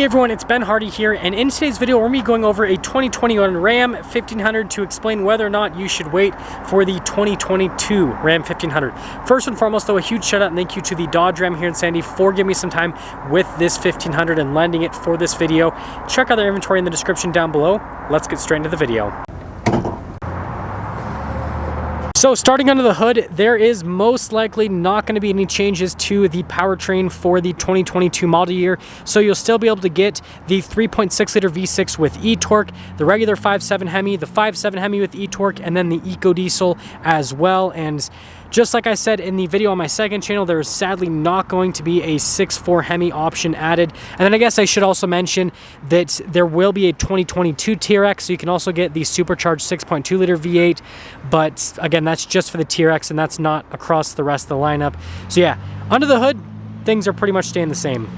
everyone, it's Ben Hardy here, and in today's video we're going to be going over a 2021 Ram 1500 to explain whether or not you should wait for the 2022 Ram 1500. First and foremost though, a huge shout out and thank you to the Dodge Ram here in Sandy for giving me some time with this 1500 and lending it for this video. Check out their inventory in the description down below. Let's get straight into the video. So starting under the hood, there is most likely not going to be any changes to the powertrain for the 2022 model year. So you'll still be able to get the 3.6 liter V6 with e-torque, the regular 5.7 Hemi, the 5.7 Hemi with e-torque, and then the Eco Diesel as well. And just like I said in the video on my second channel, there is sadly not going to be a 6.4 Hemi option added. And then I guess I should also mention that there will be a 2022 TRX, so you can also get the supercharged 6.2 liter V8. But again, that's just for the TRX and that's not across the rest of the lineup. So yeah, under the hood, things are pretty much staying the same.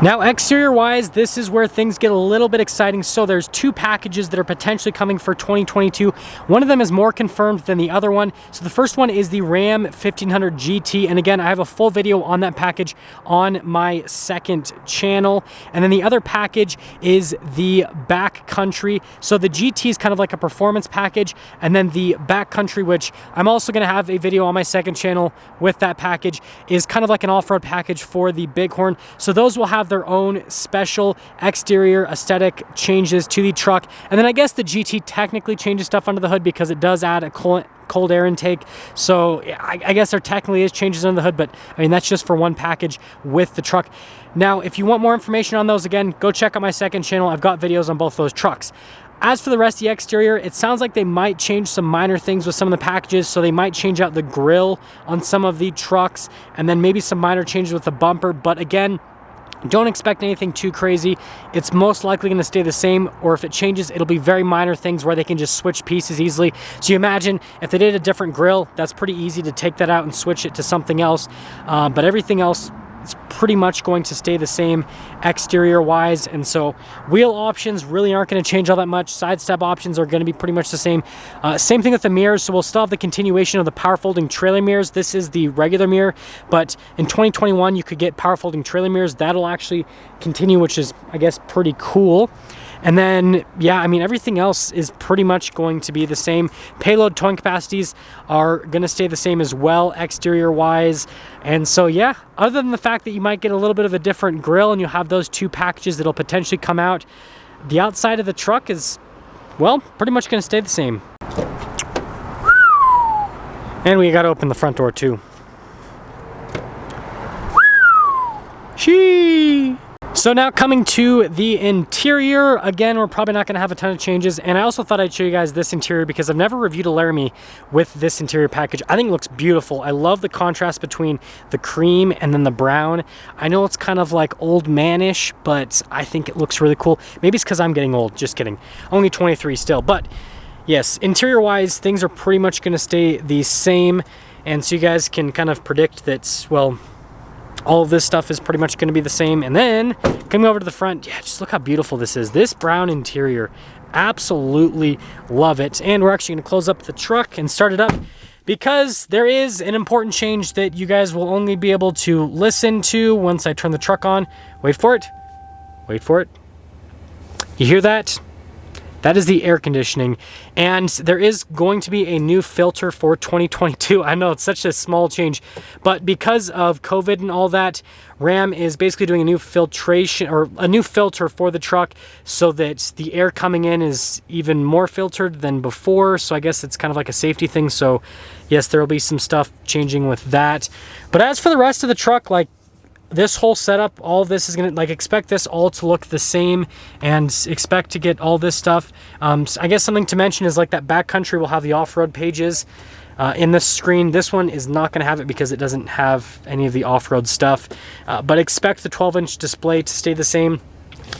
Now, exterior wise, this is where things get a little bit exciting. So there's two packages that are potentially coming for 2022. One of them is more confirmed than the other one. So the first one is the Ram 1500 GT. And again, I have a full video on that package on my second channel. And then the other package is the backcountry. So the GT is kind of like a performance package. And then the backcountry, which I'm also going to have a video on my second channel with that package, is kind of like an off-road package for the Bighorn. So those will have their own special exterior aesthetic changes to the truck. And then I guess the GT technically changes stuff under the hood because it does add a cold air intake. So I guess there technically is changes under the hood, but I mean, that's just for one package with the truck. Now, if you want more information on those, again, go check out my second channel. I've got videos on both those trucks. As for the rest of the exterior, it sounds like they might change some minor things with some of the packages. So they might change out the grille on some of the trucks and then maybe some minor changes with the bumper. But again, don't expect anything too crazy. It's most likely going to stay the same, or if it changes, it'll be very minor things where they can just switch pieces easily. So you imagine if they did a different grille, that's pretty easy to take that out and switch it to something else. But everything else, it's pretty much going to stay the same exterior wise. And so wheel options really aren't going to change all that much. Side step options are going to be pretty much the same. Same thing with the mirrors. So we'll still have the continuation of the power folding trailer mirrors. This is the regular mirror, but in 2021 you could get power folding trailer mirrors. That'll actually continue, which is, I guess, pretty cool. And then, yeah, I mean, everything else is pretty much going to be the same. Payload towing capacities are going to stay the same as well, exterior-wise. And so, yeah, other than the fact that you might get a little bit of a different grille and you'll have those two packages that'll potentially come out, the outside of the truck is, well, pretty much going to stay the same. And we got to open the front door, too. Shee! So now coming to the interior, again, we're probably not going to have a ton of changes. And I also thought I'd show you guys this interior because I've never reviewed a Laramie with this interior package. I think it looks beautiful. I love the contrast between the cream and then the brown. I know it's kind of like old manish, but I think it looks really cool. Maybe it's because I'm getting old. Just kidding. Only 23 still. But yes, interior-wise, things are pretty much going to stay the same. And so you guys can kind of predict that, well, all of this stuff is pretty much going to be the same. And then coming over to the front, yeah, just look how beautiful this is. This brown interior, absolutely love it. And we're actually going to close up the truck and start it up because there is an important change that you guys will only be able to listen to once I turn the truck on. Wait for it. Wait for it. You hear that? That is the air conditioning, and there is going to be a new filter for 2022. I know it's such a small change, but because of COVID and all that, Ram is basically doing a new filtration or a new filter for the truck so that the air coming in is even more filtered than before. So I guess it's kind of like a safety thing. So yes, there will be some stuff changing with that. But as for the rest of the truck, like, this whole setup, all of this is gonna, like, expect this all to look the same and expect to get all this stuff. So I guess something to mention is like that backcountry will have the off-road pages in this screen. This one is not gonna have it because it doesn't have any of the off-road stuff, but expect the 12-inch display to stay the same.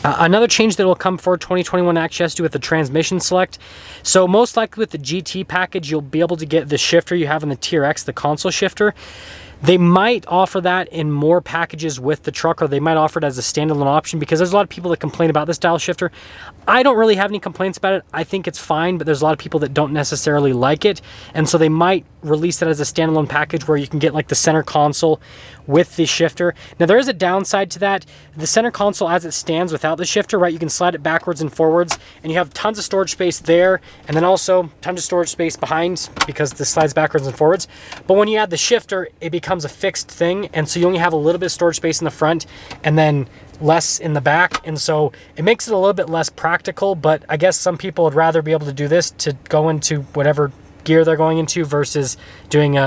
Another change that will come for 2021 actually has to do with the transmission select. So most likely with the GT package, you'll be able to get the shifter you have in the TRX, the console shifter. They might offer that in more packages with the truck, or they might offer it as a standalone option, because there's a lot of people that complain about this dial shifter. I don't really have any complaints about it. I think it's fine, but there's a lot of people that don't necessarily like it. And so they might release it as a standalone package where you can get like the center console with the shifter. Now there is a downside to that. The center console as it stands without the shifter, right, you can slide it backwards and forwards, and you have tons of storage space there, and then also tons of storage space behind because this slides backwards and forwards. But when you add the shifter, it becomes a fixed thing, and so you only have a little bit of storage space in the front and then less in the back, and so it makes it a little bit less practical. But I guess some people would rather be able to do this to go into whatever gear they're going into versus doing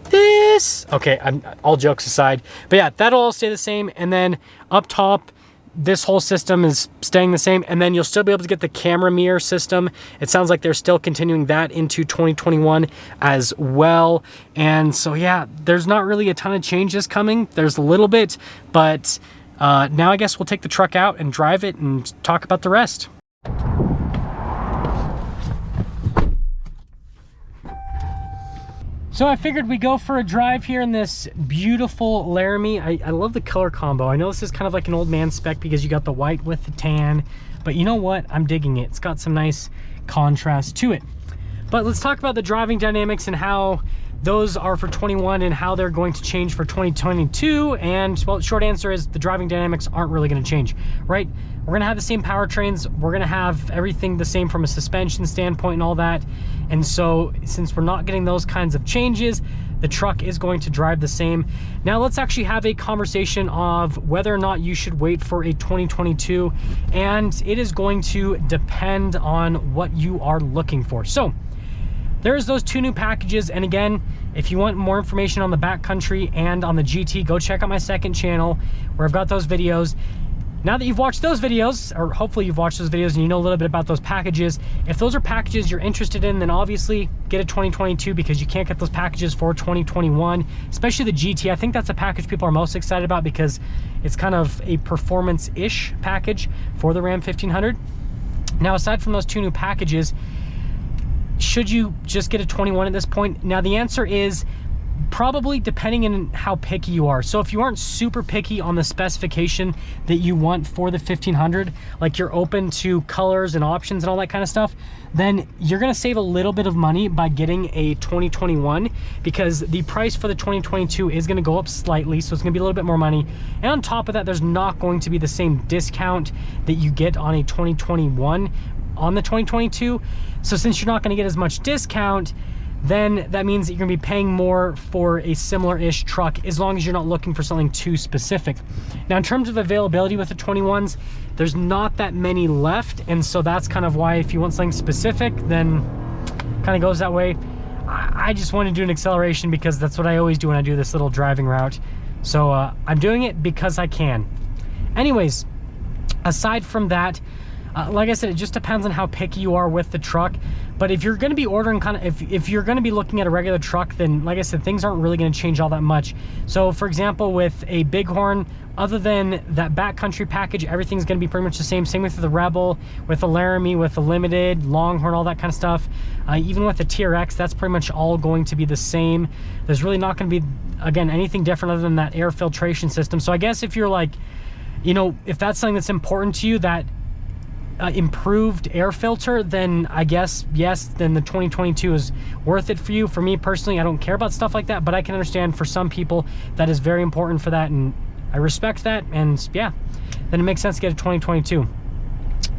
this. Okay, all jokes aside, but yeah, that'll all stay the same. And then up top, this whole system is staying the same, and then you'll still be able to get the camera mirror system. It sounds like they're still continuing that into 2021 as well. And so yeah, there's not really a ton of changes coming. There's a little bit, but now I guess we'll take the truck out and drive it and talk about the rest. So I figured we'd go for a drive here in this beautiful Laramie. I love the color combo. I know this is kind of like an old man spec because you got the white with the tan, but you know what? I'm digging it. It's got some nice contrast to it. But let's talk about the driving dynamics and how those are for 21 and how they're going to change for 2022. And well, short answer is the driving dynamics aren't really going to change, right? We're going to have the same powertrains. We're going to have everything the same from a suspension standpoint and all that. And so since we're not getting those kinds of changes, the truck is going to drive the same. Now let's actually have a conversation of whether or not you should wait for a 2022. And it is going to depend on what you are looking for. So there's those two new packages. And again, if you want more information on the backcountry and on the GT, go check out my second channel where I've got those videos. Now that you've watched those videos, or hopefully you've watched those videos and you know a little bit about those packages, if those are packages you're interested in, then obviously get a 2022 because you can't get those packages for 2021, especially the GT. I think that's a package people are most excited about because it's kind of a performance-ish package for the Ram 1500. Now, aside from those two new packages, should you just get a 21 at this point? Now, the answer is probably depending on how picky you are. So if you aren't super picky on the specification that you want for the 1500, like you're open to colors and options and all that kind of stuff, then you're going to save a little bit of money by getting a 2021 because the price for the 2022 is going to go up slightly. So it's going to be a little bit more money. And on top of that, there's not going to be the same discount that you get on a 2021 on the 2022. So since you're not going to get as much discount, then that means that you're gonna be paying more for a similar-ish truck as long as you're not looking for something too specific. Now, in terms of availability with the 21s, there's not that many left, and so that's kind of why if you want something specific, then kind of goes that way. I just want to do an acceleration because that's what I always do when I do this little driving route. So I'm doing it because I can. Anyways, aside from that, like I said, it just depends on how picky you are with the truck. But if you're going to be ordering if you're going to be looking at a regular truck, then like I said, things aren't really going to change all that much. So for example, with a Bighorn, other than that backcountry package, everything's going to be pretty much the same. Same with the Rebel, with the Laramie, with the Limited, Longhorn, all that kind of stuff. Even with the TRX, that's pretty much all going to be the same. There's really not going to be, again, anything different other than that air filtration system. So I guess if you're like, you know, if that's something that's important to you, that improved air filter, then I guess yes, then the 2022 is worth it for you. For me personally, I don't care about stuff like that, but I can understand for some people that is very important for that, and I respect that. And yeah, then it makes sense to get a 2022.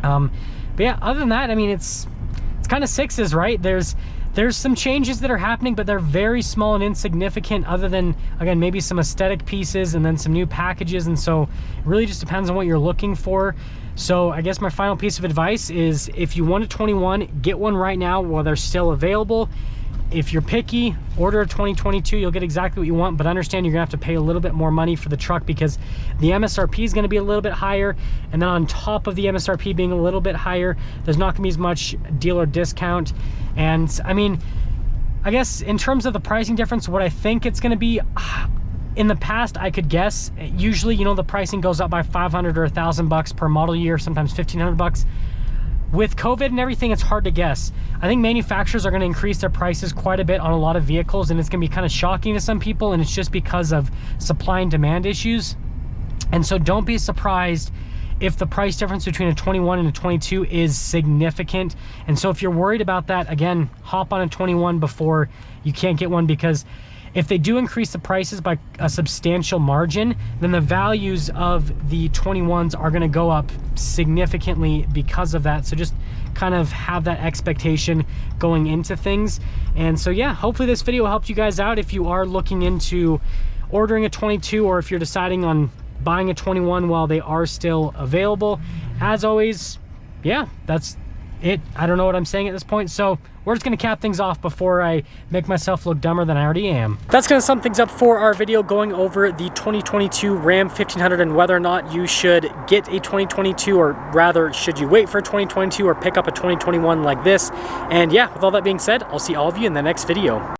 But yeah, other than that, I mean, it's kind of sixes, right? There's some changes that are happening, but they're very small and insignificant, other than, again, maybe some aesthetic pieces and then some new packages. And so it really just depends on what you're looking for. So I guess my final piece of advice is, if you want a 21, get one right now while they're still available. If you're picky, order a 2022, you'll get exactly what you want, but understand you're gonna have to pay a little bit more money for the truck because the MSRP is gonna be a little bit higher, and then on top of the MSRP being a little bit higher, there's not gonna be as much dealer discount. And I mean, I guess in terms of the pricing difference, what I think it's gonna be, in the past, I could guess, usually, you know, the pricing goes up by 500 or $1,000 per model year, sometimes 1,500 bucks. with COVID and everything, it's hard to guess. I think manufacturers are going to increase their prices quite a bit on a lot of vehicles, and it's going to be kind of shocking to some people, and it's just because of supply and demand issues. And so don't be surprised if the price difference between a 21 and a 22 is significant. And so if you're worried about that, again, hop on a 21 before you can't get one, because if they do increase the prices by a substantial margin, then the values of the 21s are going to go up significantly because of that. So just kind of have that expectation going into things. And so yeah, hopefully this video helped you guys out if you are looking into ordering a 22, or if you're deciding on buying a 21 while they are still available. As always, yeah, that's it. I don't know what I'm saying at this point, so we're just gonna cap things off before I make myself look dumber than I already am. That's gonna sum things up for our video going over the 2022 Ram 1500 and whether or not you should get a 2022, or rather should you wait for a 2022 or pick up a 2021 like this. And yeah, with all that being said, I'll see all of you in the next video.